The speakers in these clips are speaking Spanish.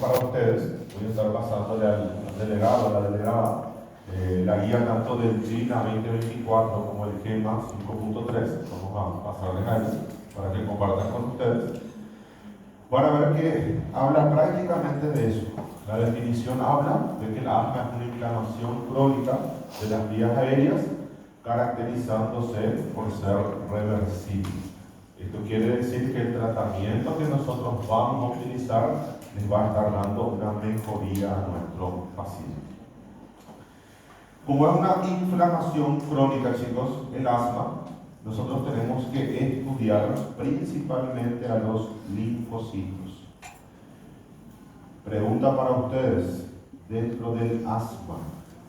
Para ustedes, voy a estar pasándole al delegado, a la delegada, la guía tanto del GINA 2024 como el GEMA 5.3. Vamos a pasarles a él para que compartan con ustedes. Van a ver que habla prácticamente de eso. La definición habla de que el asma es una inflamación crónica de las vías aéreas, caracterizándose por ser reversible. Esto quiere decir que el tratamiento que nosotros vamos a utilizar les va a estar dando una mejoría a nuestro paciente. Como es una inflamación crónica, chicos, el asma, nosotros tenemos que estudiar principalmente a los linfocitos. Pregunta para ustedes, dentro del asma,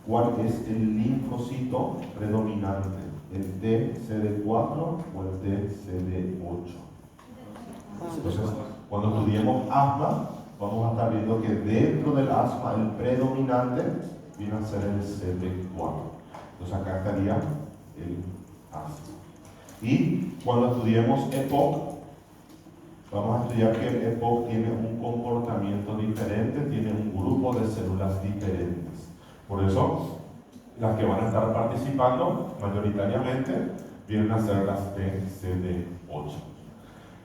¿cuál es el linfocito predominante? ¿El TCD4 o el TCD8? Entonces, cuando estudiemos asma, vamos a estar viendo que dentro del asma el predominante viene a ser el CD4. Entonces acá estaría el asma. Y cuando estudiemos EPOC, vamos a estudiar que el EPOC tiene un comportamiento diferente, tiene un grupo de células diferentes. Por eso, las que van a estar participando mayoritariamente vienen a ser las TCD8.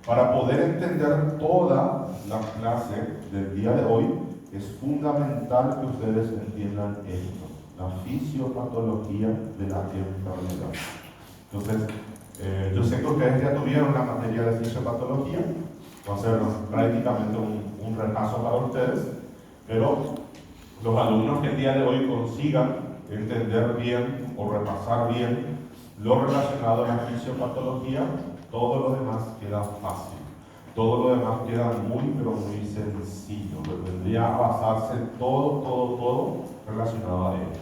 Para poder entender toda la clase del día de hoy, es fundamental que ustedes entiendan esto, la fisiopatología de la enfermedad. Entonces, yo sé que ustedes ya tuvieron la materia de fisiopatología, va a ser prácticamente un repaso para ustedes, pero los alumnos que el día de hoy consigan entender bien o repasar bien lo relacionado a la fisiopatología, todo lo demás queda fácil. Todo lo demás queda muy, pero muy sencillo. Vendría a basarse todo relacionado a esto.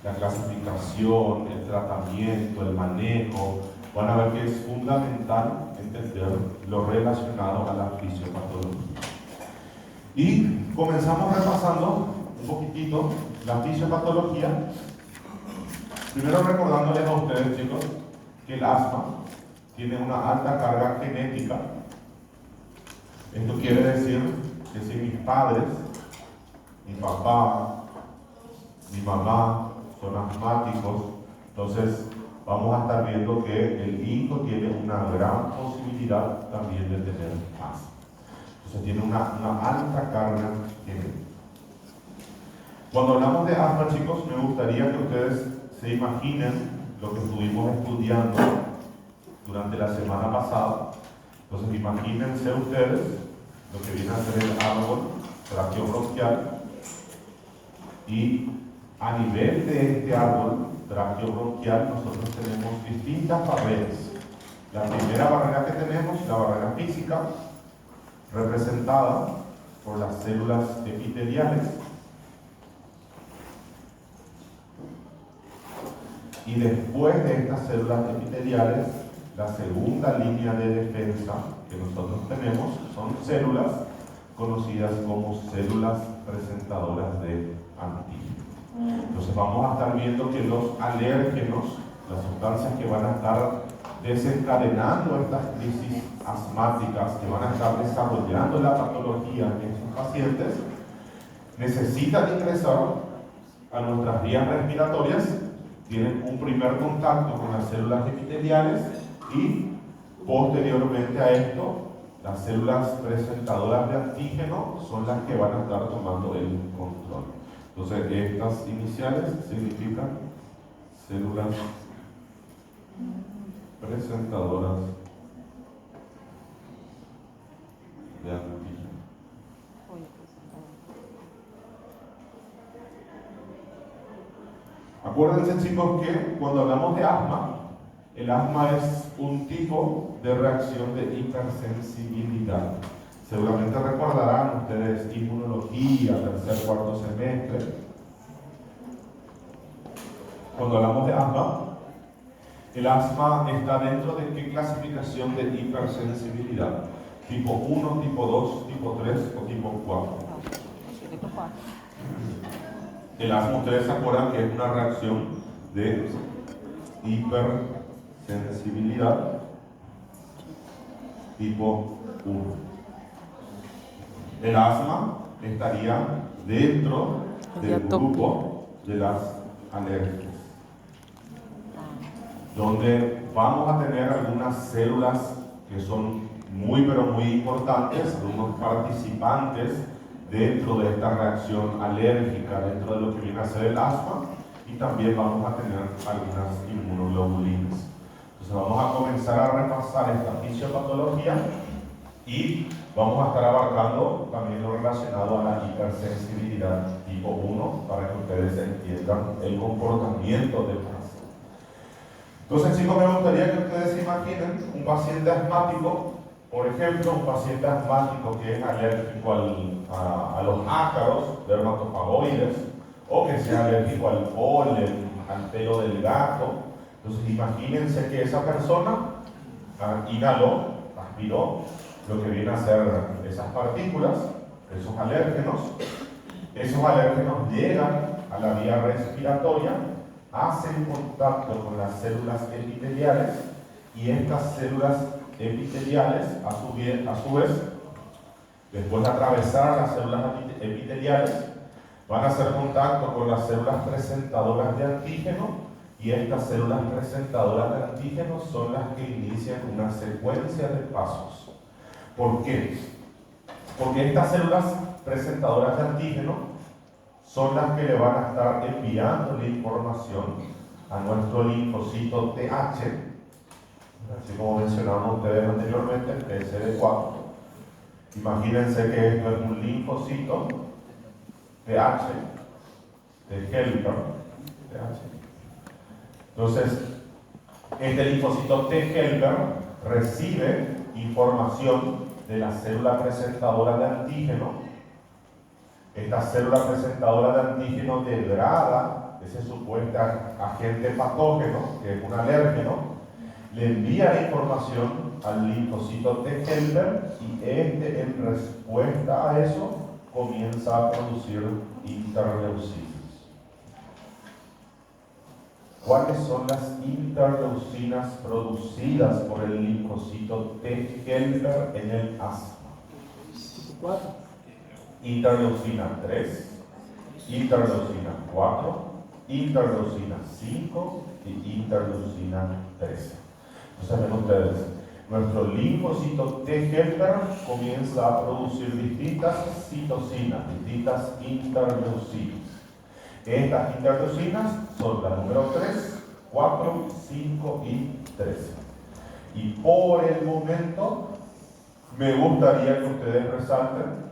La clasificación, el tratamiento, el manejo. Van a ver que es fundamental entender lo relacionado a la fisiopatología. Y comenzamos repasando un poquitito la fisiopatología. Primero recordándoles a ustedes, chicos, que el asma tiene una alta carga genética. Esto quiere decir que si mis padres, mi papá, mi mamá son asmáticos, entonces vamos a estar viendo que el hijo tiene una gran posibilidad también de tener asma. Entonces tiene una alta carga genética. Cuando hablamos de asma, chicos, me gustaría que ustedes se imaginen lo que estuvimos estudiando durante la semana pasada. Entonces imagínense ustedes lo que viene a ser el árbol traqueobronquial, y a nivel de este árbol traqueobronquial nosotros tenemos distintas barreras. La primera barrera que tenemos, la barrera física, representada por las células epiteliales. Y después de estas células epiteliales, la segunda línea de defensa que nosotros tenemos son células conocidas como células presentadoras de antígenos. Entonces vamos a estar viendo que los alérgenos, las sustancias que van a estar desencadenando estas crisis asmáticas, que van a estar desarrollando la patología en estos pacientes, necesitan ingresar a nuestras vías respiratorias. Tienen un primer contacto con las células epiteliales y posteriormente a esto, las células presentadoras de antígeno son las que van a estar tomando el control. Entonces, estas iniciales significan células presentadoras de antígeno. Acuérdense, chicos, que cuando hablamos de asma, el asma es un tipo de reacción de hipersensibilidad. Seguramente recordarán ustedes inmunología, tercer, cuarto semestre. Cuando hablamos de asma, el asma está dentro de qué clasificación de hipersensibilidad. Tipo 1, tipo 2, tipo 3 o tipo 4. El asma, ustedes se acuerdan que es una reacción de hipersensibilidad tipo 1. El asma estaría dentro del grupo de las alergias, donde vamos a tener algunas células que son muy pero muy importantes, algunos participantes dentro de esta reacción alérgica, dentro de lo que viene a ser el asma, y también vamos a tener algunas inmunoglobulinas. Entonces vamos a comenzar a repasar esta fisiopatología y vamos a estar abarcando también lo relacionado a la hipersensibilidad tipo 1 para que ustedes entiendan el comportamiento del paciente. Entonces, chicos, me gustaría que ustedes se imaginen un paciente asmático, por ejemplo, un paciente asmático que es alérgico a los ácaros dermatofagoides, o que sea alérgico al polen, al pelo del gato. Entonces, imagínense que esa persona inhaló, aspiró lo que viene a ser esas partículas, esos alérgenos. Esos alérgenos llegan a la vía respiratoria, hacen contacto con las células epiteliales, y estas células epiteliales, a su vez, después de atravesar las células epiteliales, van a hacer contacto con las células presentadoras de antígeno, y estas células presentadoras de antígeno son las que inician una secuencia de pasos. ¿Por qué? Porque estas células presentadoras de antígeno son las que le van a estar enviando la información a nuestro linfocito TH, así como mencionamos ustedes anteriormente, el TCD4. Imagínense que esto es un linfocito TH, de Helper, TH. Entonces, este linfocito T helper recibe información de la célula presentadora de antígeno. Esta célula presentadora de antígeno degrada ese supuesto agente patógeno, que es un alérgeno, le envía la información al linfocito T helper, y este, en respuesta a eso, comienza a producir interleucinas. ¿Cuáles son las interleucinas producidas por el linfocito T helper en el asma? Interleucina 3, interleucina 4, interleucina 5 y interleucina 13. Entonces, ven ustedes, nuestro linfocito T helper comienza a producir distintas citocinas, distintas interleucinas. Estas interleucinas son la número 3, 4, 5 y 13. Y por el momento me gustaría que ustedes resalten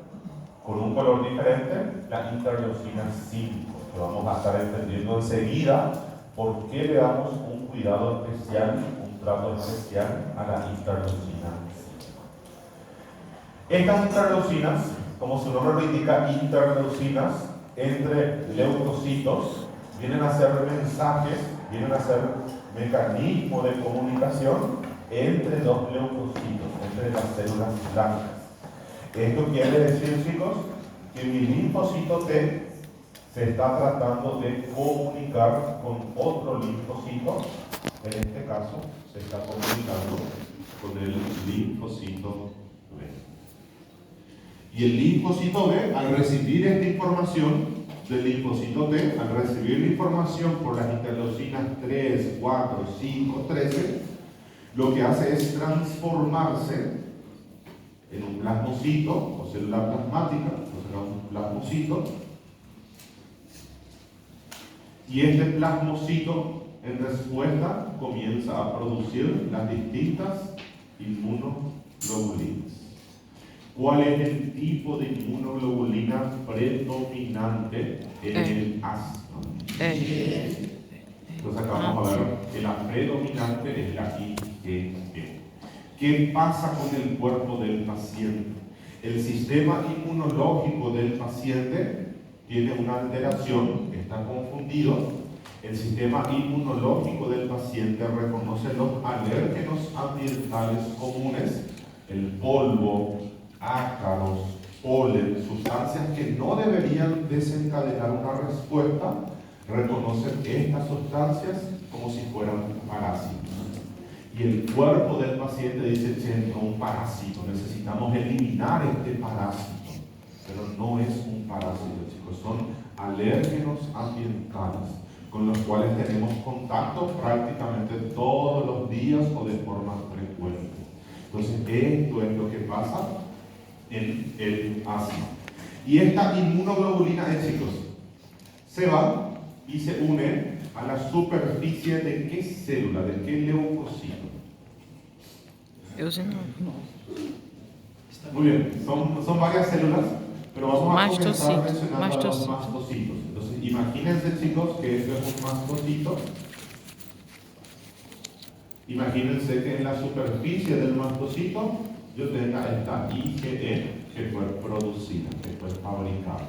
con un color diferente la interleucina 5, que vamos a estar entendiendo enseguida por qué le damos un cuidado especial, un trato especial a la interleucina 5. Estas interleucinas, como su nombre lo indica, interleucinas, entre leucocitos, vienen a ser mensajes, vienen a ser mecanismos de comunicación entre los leucocitos, entre las células blancas. Esto quiere decir, chicos, que mi linfocito T se está tratando de comunicar con otro linfocito. En este caso, se está comunicando con el linfocito B. Y el linfocito B, al recibir esta información del linfocito T, al recibir la información por las interleucinas 3, 4, 5, 13, lo que hace es transformarse en un plasmocito o célula plasmática, o sea, un plasmocito, y este plasmocito, en respuesta, comienza a producir las distintas inmunoglobulinas. ¿Cuál es el tipo de inmunoglobulina predominante en el asma? Entonces acá vamos a ver que la predominante es la IgE. ¿Qué pasa con el cuerpo del paciente? El sistema inmunológico del paciente tiene una alteración, está confundido. El sistema inmunológico del paciente reconoce los alérgenos ambientales comunes, el polvo, ácaros, polen, sustancias que no deberían desencadenar una respuesta, reconocen estas sustancias como si fueran parásitos. Y el cuerpo del paciente dice, che, no, un parásito, necesitamos eliminar este parásito. pero no es un parásito, chicos. Son alérgenos ambientales con los cuales tenemos contacto prácticamente todos los días o de forma frecuente. Entonces, esto es lo que pasa en el asma. Y esta inmunoglobulina E, chicos, se va y se une a la superficie de qué célula, de qué leucocito. Muy bien, son varias células, pero vamos a comenzar mencionando a los mastocitos. Entonces, imagínense, chicos, que esto es un mastocito. Imagínense que en la superficie del mastocito yo tenga esta IgE que fue producida, que fue fabricada.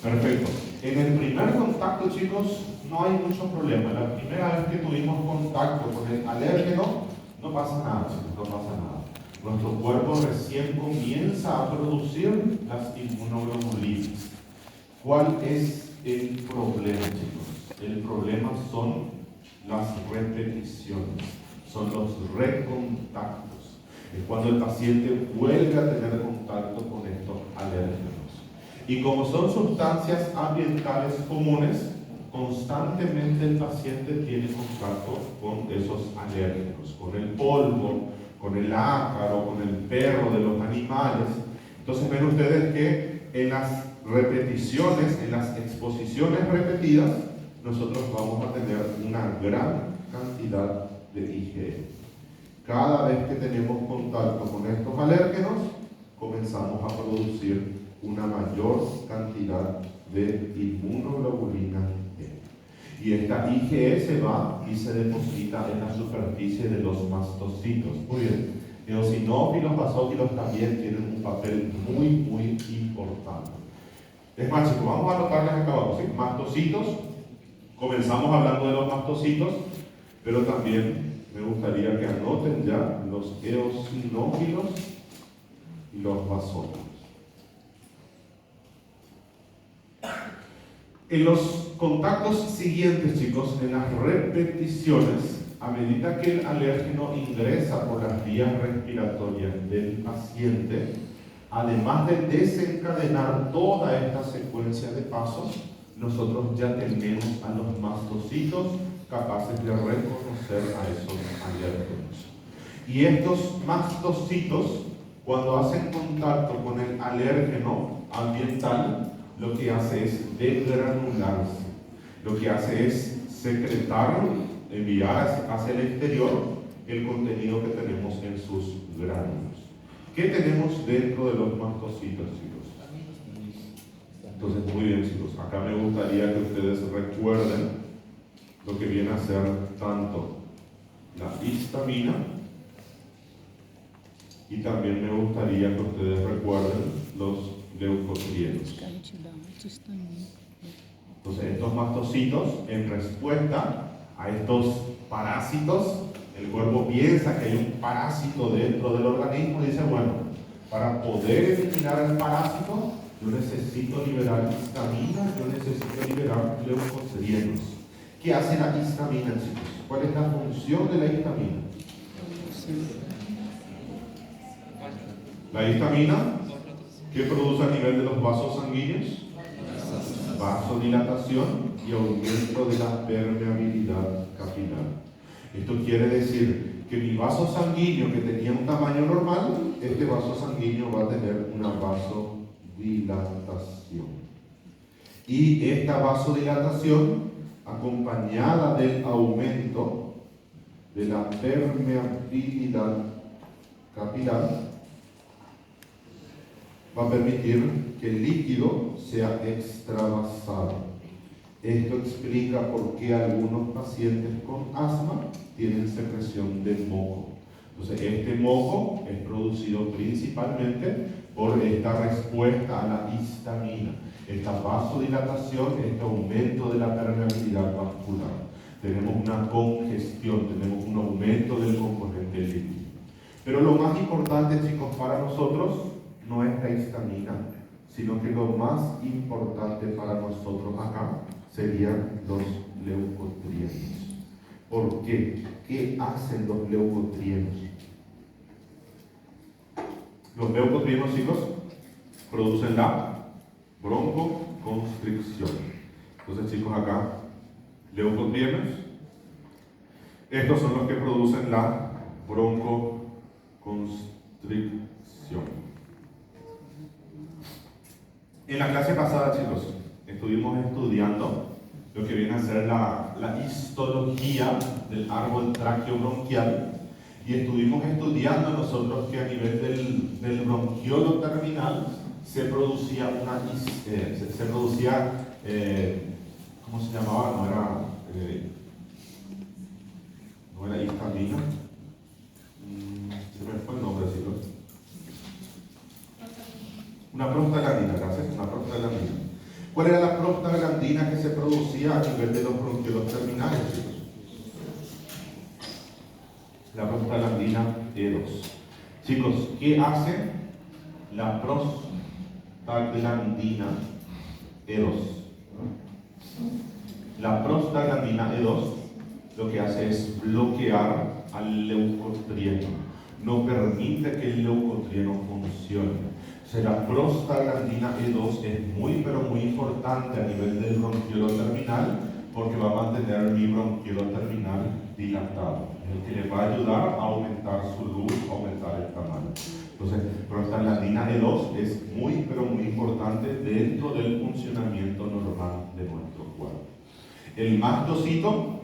Perfecto. En el primer contacto, chicos, no hay mucho problema. La primera vez que tuvimos contacto con el alérgeno, no pasa nada, chicos, no pasa nada. Nuestro cuerpo recién comienza a producir las inmunoglobulinas. ¿Cuál es el problema, chicos? El problema son las repeticiones, son los recontactos. Es cuando el paciente vuelve a tener contacto con estos alérgenos. Y como son sustancias ambientales comunes, constantemente el paciente tiene contacto con esos alérgenos, con el polvo, con el ácaro, con el perro de los animales. Entonces ven ustedes que en las repeticiones, en las exposiciones repetidas, nosotros vamos a tener una gran cantidad de IgE. Cada vez que tenemos contacto con estos alérgenos, comenzamos a producir una mayor cantidad de inmunoglobulina E. Y esta IgE se va y se deposita en la superficie de los mastocitos. Muy bien. Eosinófilos, basófilos también tienen un papel muy, muy importante. Es más, chicos, vamos a anotarles acá abajo, ¿sí? Mastocitos, comenzamos hablando de los mastocitos, pero también me gustaría que anoten ya los eosinófilos y los basófilos. En los contactos siguientes, chicos, en las repeticiones, a medida que el alérgeno ingresa por las vías respiratorias del paciente, además de desencadenar toda esta secuencia de pasos, nosotros ya tenemos a los mastocitos capaces de reconocer a esos alérgenos. Y estos mastocitos, cuando hacen contacto con el alérgeno ambiental, lo que hace es degranularse, lo que hace es secretar, enviar hacia el exterior el contenido que tenemos en sus gránulos. ¿Qué tenemos dentro de los mastocitos, chicos? Entonces, muy bien, chicos, acá me gustaría que ustedes recuerden lo que viene a ser tanto la histamina, y también me gustaría que ustedes recuerden los leucotrienos. Entonces, estos mastocitos, en respuesta a estos parásitos, el cuerpo piensa que hay un parásito dentro del organismo y dice, bueno, para poder eliminar el parásito, yo necesito liberar histamina, yo necesito liberar leucotrienos. ¿Qué hace la histamina, chicos? ¿Cuál es la función de la histamina? La histamina, ¿qué produce a nivel de los vasos sanguíneos? Vasodilatación y aumento de la permeabilidad capilar. Esto quiere decir que mi vaso sanguíneo que tenía un tamaño normal, este vaso sanguíneo va a tener una vasodilatación. Y esta vasodilatación, acompañada del aumento de la permeabilidad capilar, va a permitir que el líquido sea extravasado. Esto explica por qué algunos pacientes con asma tienen secreción de moco. Entonces, este moco es producido principalmente por esta respuesta a la histamina, esta vasodilatación, este aumento de la permeabilidad vascular. Tenemos una congestión, tenemos un aumento del componente líquido. Pero lo más importante, chicos, para nosotros no es la histamina, sino que lo más importante para nosotros acá serían los leucotrienos. ¿Por qué? ¿Qué hacen los leucotrienos? Los leucotrienos, chicos, producen la broncoconstricción. Entonces, chicos, acá, leucotrienos. Estos son los que producen la broncoconstricción. En la clase pasada, chicos, estuvimos estudiando lo que viene a ser la histología del árbol tráqueo-bronquial, y estuvimos estudiando nosotros que a nivel del bronquiolo terminal se producía ¿cómo se llamaba? No era histamina. Se me fue el nombre, chicos. Una prostaglandina, gracias, una prostaglandina. ¿Cuál era la prostaglandina que se producía a nivel de los bronquiolos terminales, chicos? La prostaglandina E2. Chicos, ¿qué hace la prostaglandina E2? La prostaglandina E2 lo que hace es bloquear al leucotrieno, no permite que el leucotrieno funcione. O sea, la prostaglandina E2 es muy, pero muy importante a nivel del bronquiolo terminal, porque va a mantener mi bronquiolo terminal dilatado, es el que le va a ayudar a aumentar su luz, aumentar el tamaño. Entonces, prostaglandina E2 es muy, pero muy importante dentro del funcionamiento normal de nuestro cuerpo. El mastocito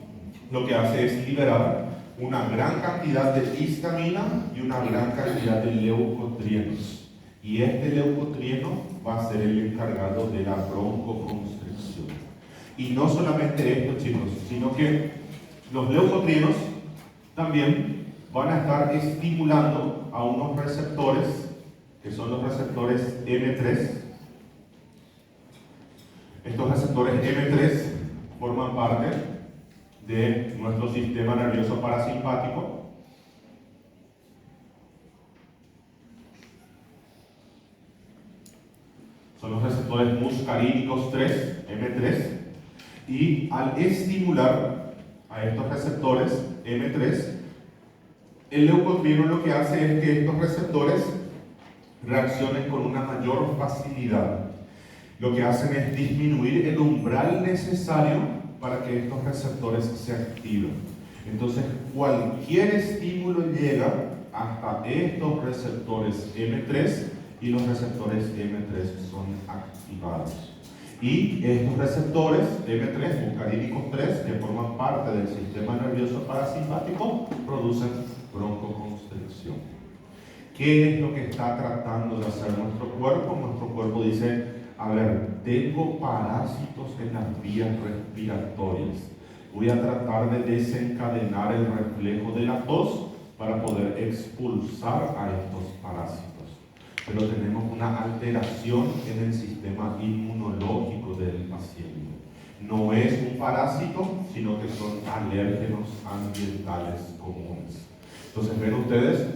lo que hace es liberar una gran cantidad de histamina y una gran cantidad de leucotrienos. Y este leucotrieno va a ser el encargado de la broncoconstricción. Y no solamente esto, chicos, sino que los leucotrienos también van a estar estimulando a unos receptores, que son los receptores M3. Estos receptores M3 forman parte de nuestro sistema nervioso parasimpático. Son los receptores muscarínicos 3, M3, y al estimular a estos receptores M3, el leucotrieno lo que hace es que estos receptores reaccionen con una mayor facilidad. Lo que hacen es disminuir el umbral necesario para que estos receptores se activen. Entonces, cualquier estímulo llega hasta estos receptores M3 y los receptores M3 son activados. Y estos receptores M3, muscarínicos 3, que forman parte del sistema nervioso parasimpático, producen broncoconstricción. ¿Qué es lo que está tratando de hacer nuestro cuerpo? Nuestro cuerpo dice: a ver, tengo parásitos en las vías respiratorias. Voy a tratar de desencadenar el reflejo de la tos para poder expulsar a estos parásitos. Pero tenemos una alteración en el sistema inmunológico del paciente. No es un parásito, sino que son alérgenos ambientales comunes. Entonces, ven ustedes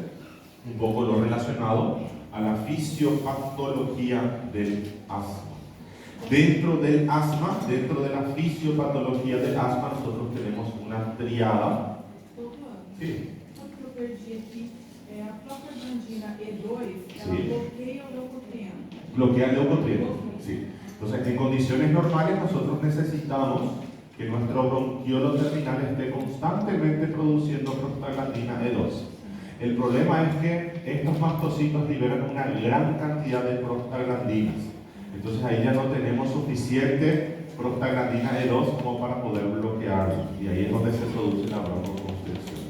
un poco lo relacionado a la fisiopatología del asma. Dentro del asma, dentro de la fisiopatología del asma, nosotros tenemos una triada. Sí. A prostaglandina E2, ela Sí. bloqueia o leucotrieno. Bloquea el leucotrieno. Sí. Entonces, en condiciones normales, nosotros necesitamos que nuestro bronquiolo terminal esté constantemente produciendo prostaglandina E2. El problema es que estos mastocitos liberan una gran cantidad de prostaglandinas. Entonces ahí ya no tenemos suficiente prostaglandina E2 como para poder bloquearlo. Y ahí es donde se produce la broncoconstricción.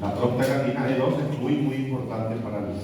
La prostaglandina E2 es muy, muy importante para el